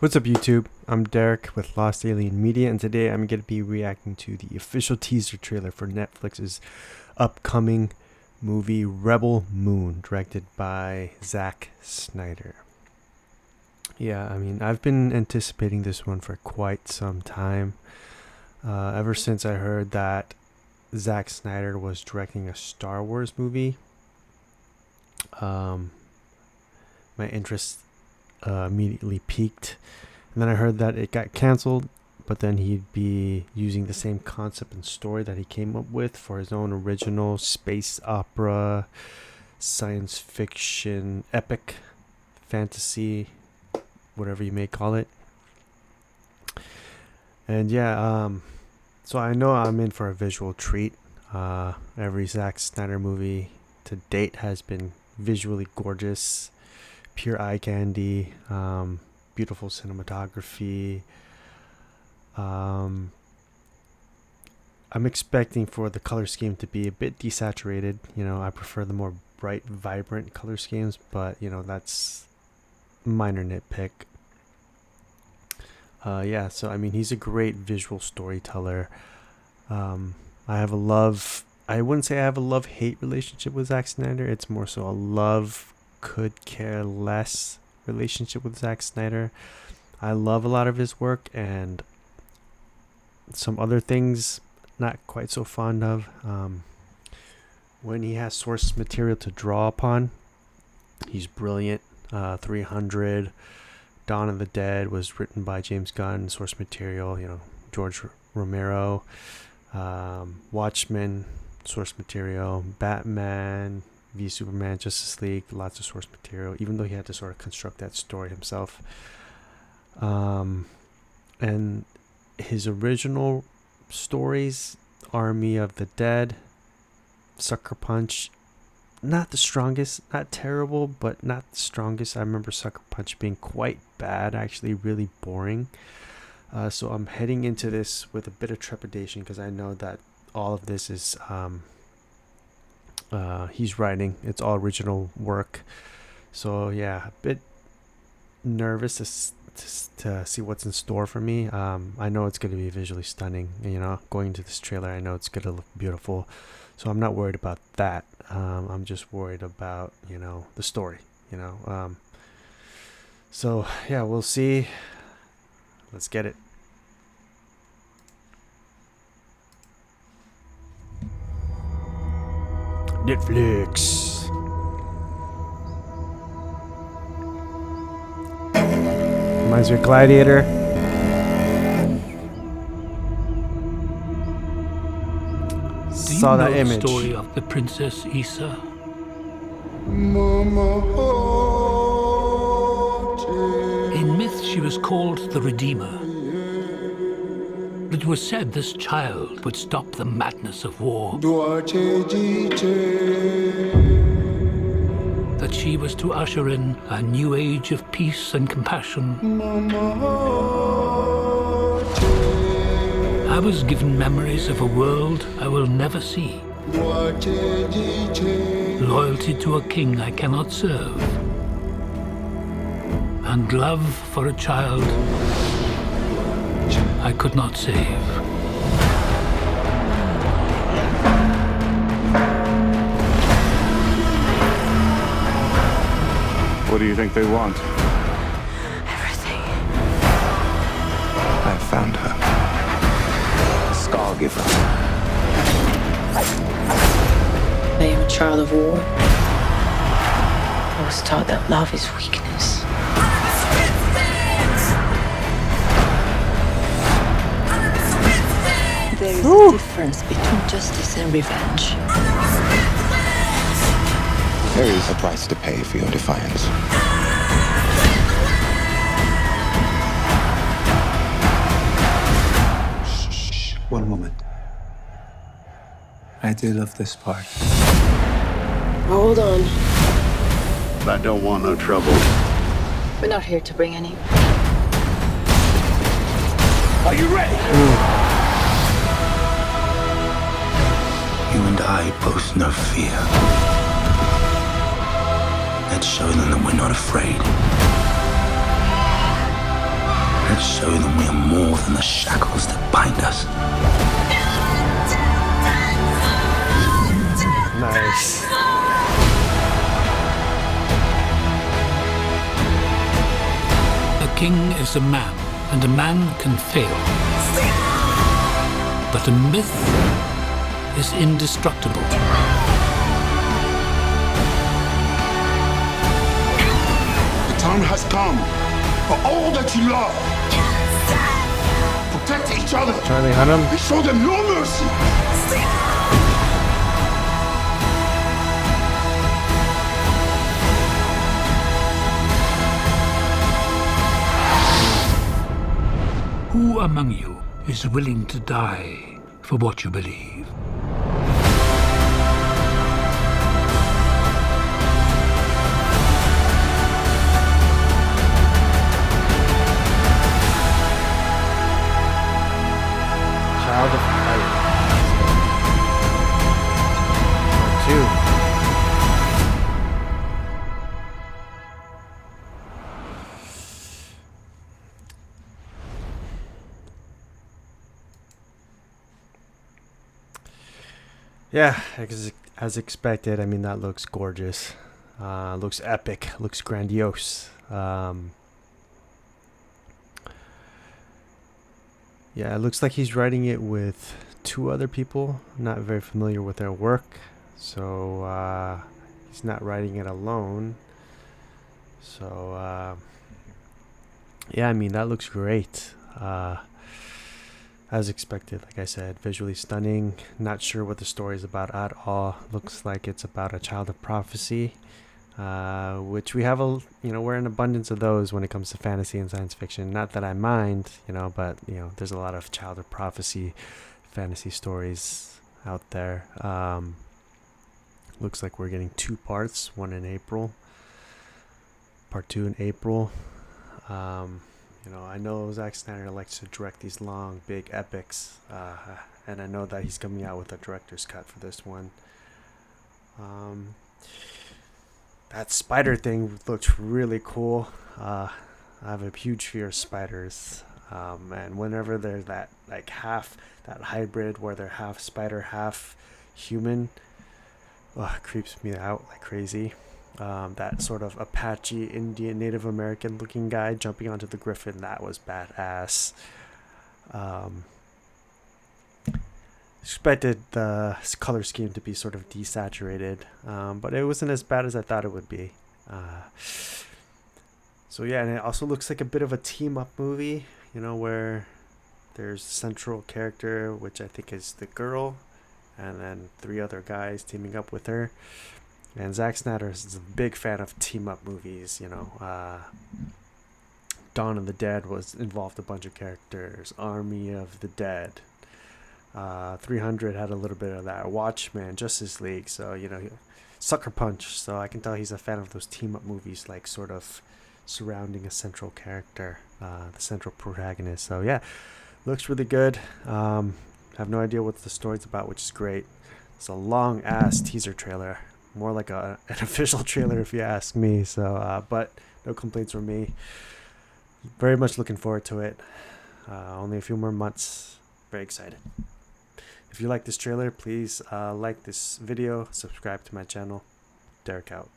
What's up, YouTube? I'm Derek with Lost Alien Media, and today I'm going to be reacting to the official teaser trailer for Netflix's upcoming movie Rebel Moon, directed by Zack Snyder. Yeah, I mean, I've been anticipating this one for quite some time. Ever since I heard that Zack Snyder was directing a Star Wars movie, my interest immediately peaked. And then I heard that it got canceled, but then he'd be using the same concept and story that he came up with for his own original space opera, science fiction, epic, fantasy, whatever you may call it. And yeah, so I know I'm in for a visual treat. Every Zack Snyder movie to date has been visually gorgeous, pure eye candy, beautiful cinematography. I'm expecting for the color scheme to be a bit desaturated. You know, I prefer the more bright, vibrant color schemes, but you know, that's minor nitpick. Yeah, so I mean, he's a great visual storyteller. I wouldn't say I have a love-hate relationship with Zack Snyder. It's more so a love could care less relationship with Zack Snyder. I love a lot of his work, and some other things not quite so fond of. When he has source material to draw upon, he's brilliant. 300, Dawn of the Dead was written by James Gunn. Source material, you know, George Romero. Watchmen, source material. Batman v Superman, Justice League, lots of source material, even though he had to sort of construct that story himself. And his original stories, Army of the Dead, Sucker Punch, not the strongest, not terrible, but not the strongest. I remember Sucker Punch being quite bad, actually really boring. So I'm heading into this with a bit of trepidation, because I know that all of this is he's writing. It's all original work. So yeah, a bit nervous to see what's in store for me. I know it's going to be visually stunning. You know, going into this trailer, I know it's going to look beautiful. So I'm not worried about that. I'm just worried about, you know, the story, you know. So yeah, we'll see. Let's get it. Netflix. Reminds me of Gladiator. Saw that image. The story of the Princess Issa? In myth, she was called the Redeemer. It was said this child would stop the madness of war. That she was to usher in a new age of peace and compassion. I was given memories of a world I will never see. Loyalty to a king I cannot serve. And love for a child I could not save. What do you think they want? Everything. I found her. Scargiver. I am a child of war. I was taught that love is weakness. There is a difference between justice and revenge. There is a price to pay for your defiance. Shh. One moment. I do love this part. Hold on. I don't want no trouble. We're not here to bring any. Are you ready? You and I both know fear. Let's show them that we're not afraid. Let's show them we are more than the shackles that bind us. Nice. A king is a man, and a man can fail. But a myth is indestructible. The time has come for all that you love. Protect each other. Charlie Hunnam. And show them no mercy. Who among you is willing to die for what you believe? Child of Fire. Part 2. Yeah, as expected. I mean, that looks gorgeous. Looks epic. Looks grandiose. Yeah, it looks like he's writing it with 2 other people. Not very familiar with their work, so he's not writing it alone. So yeah, I mean, that looks great. As expected, like I said, visually stunning. Not sure what the story is about at all. Looks like it's about a child of prophecy, which we have we're in abundance of those when it comes to fantasy and science fiction. Not that I mind, but there's a lot of child of prophecy fantasy stories out there. Looks like we're getting 2 parts, one in April, part 2 in April. I know Zack Snyder likes to direct these long, big epics, and I know that he's coming out with a director's cut for this one. That spider thing looks really cool. I have a huge fear of spiders, and whenever there's that that hybrid where they're half spider, half human, it creeps me out like crazy. That sort of Apache Indian Native American looking guy jumping onto the griffin, that was badass. Expected the color scheme to be sort of desaturated, but it wasn't as bad as I thought it would be. So yeah, and it also looks like a bit of a team up movie, where there's a central character, which I think is the girl, and then 3 other guys teaming up with her. And Zack Snyder is a big fan of team-up movies, Dawn of the Dead was involved a bunch of characters. Army of the Dead. 300 had a little bit of that. Watchmen, Justice League. So, Sucker Punch. So I can tell he's a fan of those team-up movies, like sort of surrounding a central character, the central protagonist. So yeah, looks really good. Have no idea what the story's about, which is great. It's a long-ass teaser trailer. More like an official trailer if you ask me. So but no complaints from me. Very much looking forward to it. Only a few more months. Very excited. If you like this trailer, please like this video, subscribe to my channel. Derek out.